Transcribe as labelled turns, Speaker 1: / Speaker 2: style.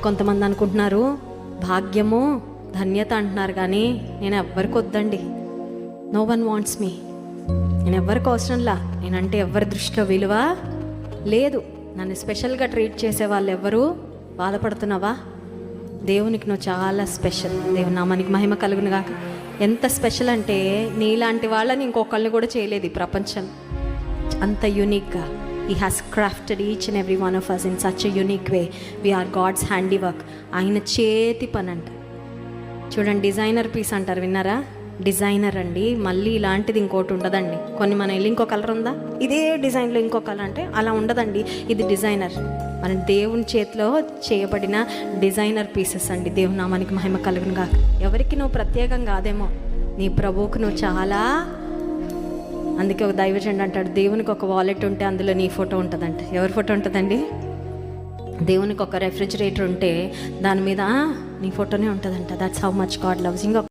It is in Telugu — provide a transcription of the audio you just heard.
Speaker 1: కొంతమంది అనుకుంటున్నారు భాగ్యము ధన్యత అంటున్నారు, కానీ నేను ఎవ్వరికి వద్దండి. నో వన్ వాంట్స్ మీ. నేను ఎవ్వరికి అవసరంలా. నేనంటే ఎవరి దృష్టిలో విలువ లేదు. నన్ను స్పెషల్గా ట్రీట్ చేసే వాళ్ళు ఎవరు బాధపడుతున్నావా? దేవునికి నువ్వు చాలా స్పెషల్. దేవుని నామానికి మహిమ కలుగును గాక. ఎంత స్పెషల్ అంటే నీలాంటి వాళ్ళని ఇంకొకళ్ళని కూడా చేయలేదు ఈ ప్రపంచం. అంత యూనిక్గా He has crafted each and every one of us in such a unique way. We are God's handiwork. ఆయన చేతి పని అంట. చూడండి, డిజైనర్ పీస్ అంటారు, విన్నారా? డిజైనర్ అండి. మళ్ళీ ఇలాంటిది ఇంకోటి ఉండదండి. కొన్ని మన ఇల్లు ఇంకో కలర్ ఉందా, ఇదే డిజైన్లో ఇంకో కలర్ అంటే అలా ఉండదండి. ఇది డిజైనర్. మన దేవుని చేతిలో చేయబడిన డిజైనర్ పీసెస్ అండి. దేవుని నామానికి మహిమ కలుగును గాక. ఎవరికి నువ్వు ప్రత్యేకం కాదేమో, నీ ప్రభువుకు నువ్వు చాలా. అందుకే ఒక దైవజనుడు అంటాడు, దేవునికి ఒక వాలెట్ ఉంటే అందులో నీ ఫోటో ఉంటుందంట. ఎవరి ఫోటో ఉంటుందండి? దేవునికి ఒక రెఫ్రిజిరేటర్ ఉంటే దాని మీద నీ ఫోటోనే ఉంటుందంట. That's how much God loves.